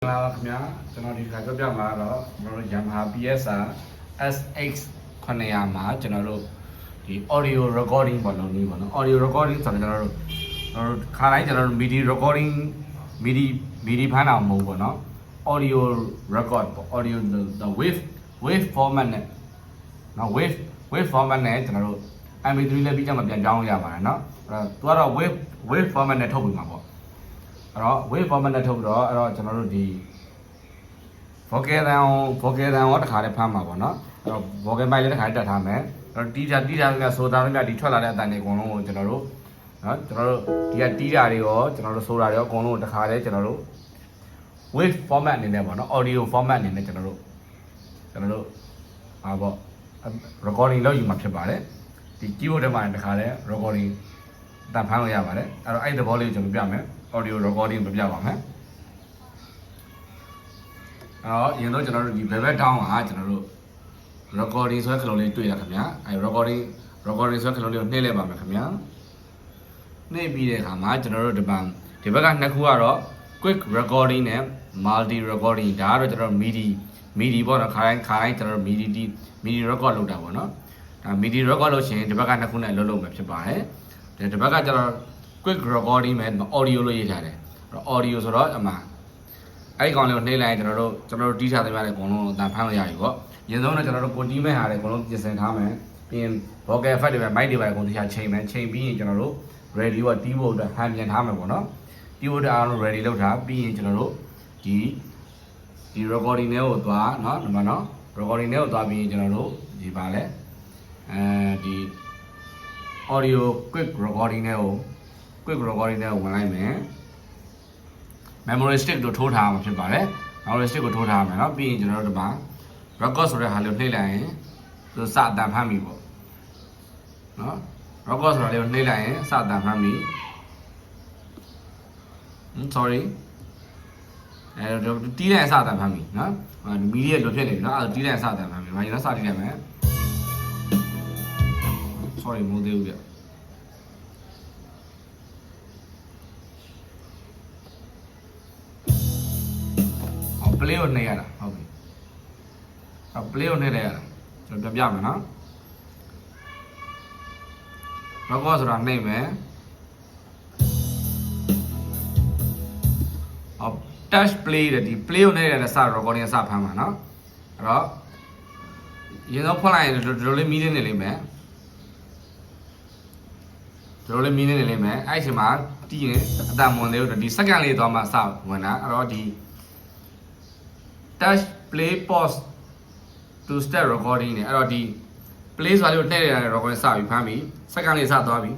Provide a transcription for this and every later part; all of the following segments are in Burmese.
လာပါခင်ဗျာကျွန်တော်ဒီခါပြောပြမှာတော့ကျွန်တော်တို့ Yamaha PSR SX 900မှာကျွန်တော်တို့ဒီ audio recording ပေါ့လို့နည်းပေါ့နော် audio recording ဆိုတော့ကျွန်တော်တို့ခါတိုင်းကျွန်တော်တို့ MIDI recording MIDI ဖမ်းတာမဟုတ်ပေါ့နော် audio record ပေါ့ audio the wave format နဲ့နော် wave format နဲ့ကျွန်တော်တို့ MP3 လည်းပြီးကြမှာပြန်ကြောင်းရပါတယ်နော်အဲ့တော့သူကတော့ wave format နဲ့ထုတ်ပြီးမှာပေါ့အဲ့တော့ wave format နဲ့ထုတ်တော့အဲ့တော့ကျွန်တော်တို့ဒီ vocal down ရောတစ်ခါလေးဖမ်းမှာပေါ့နော်အဲ့တော့ vocal mic လည်းတစ်ခါလေးတက်ထားမယ်အဲ့တော့တီးတာများဆိုတာများဒီထွက်လာတဲ့အတန်တွေအကုန်လုံးကိုကျွန်တော်တို့နော်ကျွန်တော်တို့ဒီကတီးတာတွေရောကျွန်တော်တို့ဆိုတာတွေရောအကုန်လုံးကိုတစ်ခါလေးကျွန်တော်တို့ wave format အနေနဲ့ပေါ့နော် audio format အနေနဲ့ကျွန်တော်တို့ဟာပေါ့ recording လုပ်ယူမှာဖြစ်ပါတယ်ဒီ keyboard ထဲမှာတစ်ခါလေး recording တန်ဖမ်းလို့ရပါတယ်အဲ့တော့အဲ့ဒီသဘောလေးကိုကျွန်တော်ပြမယ် audio recording ပြပါမယ်အဲ့တော့ရင်တော့ကျွန်တော်တို့ဒီ velvet down ကကျွန်တော်တို့ recording ဆိုတဲ့ခလုံးလေးတွေ့ရခင်ဗျာအဲ့ recording ဆိုတဲ့ခလုံးလေးကိုနှိပ်လိုက်ပါမယ်ခင်ဗျာနှိပ်ပြီးတဲ့အခါမှာကျွန်တော်တို့ဒီဘက်ကနှစ်ခုကတော့ quick recording နဲ့ multi recording ဒါကတော့ကျွန်တော်တို့ MIDI ပေါ့နော်ခါတိုင်းကျွန်တော်တို့ MIDI record လုပ်တာပေါ့နော်ဒါ MIDI record လုပ်ရှင်ဒီဘက်ကနှစ်ခုနဲ့လုပ်မှာဖြစ်ပါတယ်ဒီဘက်ကကျွန်တော် quick recording မဲ့ audio လို့ရေးထားတယ်အဲ့တော့ audio ဆိုတော့အမှအဲ့ဒီကောင်လေးကိုနှိပ်လိုက်ရင်ကျွန်တော်တို့တီးထားသမျှတွေအကုန်လုံးအတန်ဖမ်းလို့ရပြီပေါ့ရင်းဆုံးတော့ကျွန်တော်တို့ကိုတီးမဲ့ဟာတွေအကုန်လုံးပြင်ဆင်ထားမယ်ပြီးရင် vocal effect တွေပဲ mic တွေပဲအကုန်တရားချိန်မယ်ချိန်ပြီးရင်ကျွန်တော်တို့ ready ကတီးဖို့အတွက်ဟန်ပြန်ထားမယ်ပေါ့နော်တီးဖို့အတွက်အားလုံး ready လုပ်ထားပြီးရင်ကျွန်တော်တို့ဒီ recording တွေကိုသွားเนาะဒီမှာเนาะ recording တွေကိုသွားပြီးရင်ကျွန်တော်တို့ဒီပါလဲဒီ audio quick recording တွေကိုဝင်လိုက်မယ် memory stick တို့ထိုးထားမှာဖြစ်ပါတယ် memory stick ကိုထိုးထားမှာเนาะပြီးရင်ကျွန်တော်တို့ဒီမှာ record ဆိုတဲ့ဟာလေးကိုနှိပ်လိုက်ရင်သူစအတန်ဖမ်းပြီပေါ့เนาะ record ဆိုတာလေးကိုနှိပ်လိုက်ရင်စအတန်ဖမ်းပြီsorry တီးတဲ့အစအတန်ဖမ်းပြီเนาะမီဒီရဲ့လိုဖြစ်နေပြီเนาะအဲ့တီးတဲ့အစအတန်ဖမ်းပြီဘာရင်တော့စတီးလိုက်မယ် sorry မိုးသေးဘူးဗျplay ကိုနှိပ်ရတာဟုတ်ပြီplay ကိုနှိပ်လိုက်ရတာကျွန်တော်ပြမယ်နော် record ဆိုတာနှိပ်မယ် touch play တဲ့ဒီ play ကိုနှိပ်ရတဲ့စ recording စဖမ်းမှာနော်အဲ့တော့ရင်တော့ဖွင့်လိုက်ရင်ဒီလိုလေးမီးနေလိမ့်မယ်အဲ့အချိန်မှာတီးရင်အတန်ဝင်သေးလို့ဒီ second လေးသွားမှစဝင်တာအဲ့တော့ဒီtouch play pause to start recording နဲ့အဲ့တော့ဒီ play ဆိုတာလေးကိုနှိပ်ရတဲ့ recording စပြီးဖမ်းပြီး second လေးစသွားပြီ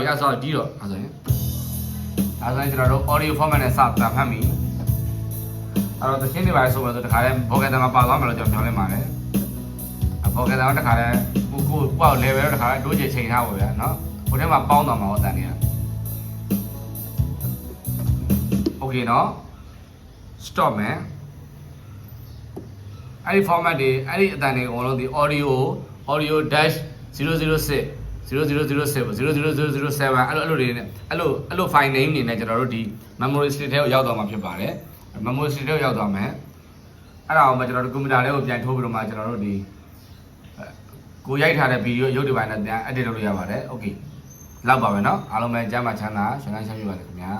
အဲ့ဆိုဒီတော့အဲ့ဆိုရင်ကျွန်တော်တို့ audio format နဲ့စတာဖမ်းပြီးအဲ့တော့သင်းတွေပါဆိုတော့တခါလဲ vocal မှာပါသွားမယ်လို့ကျွန်တော်ပြောနေပါတယ် vocal တော့တခါလဲကိုယ့် level တော့တခါလဲတိုးချချိန်ထားပါဗျာနော်ဟိုထဲမှာပေါင်းသွားမှာအတန်တွေက okay နော် stop မယ်အဲ့ဒီ format တွေအဲ့ဒီအတန်တွေအကုန်လုံးဒီ audio dash 006 0007 00007အဲ့လိုတွေနဲ့အဲ့လို file name တွေနဲ့ကျွန်တော်တို့ဒီ memory stick ထဲကိုရောက်သွားမှာဖြစ်ပါတယ် memory stick ထဲကိုရောက်သွားမယ်အဲ့ဒါအောင်မှကျွန်တော်တို့ computer ထဲကိုပြန်ထိုးပြီးတော့မှကျွန်တော်တို့ဒီကိုရိုက်ထားတဲ့ video ရုပ်တွေပိုင်းနဲ့ပြန် edit လုပ်လို့ရပါတယ် okay လောက်ပါပဲเนาะအားလုံးပဲကျမ်းမာချမ်းသာရှင်လန်းချမ်းမြေ့ပါစေခင်ဗျာ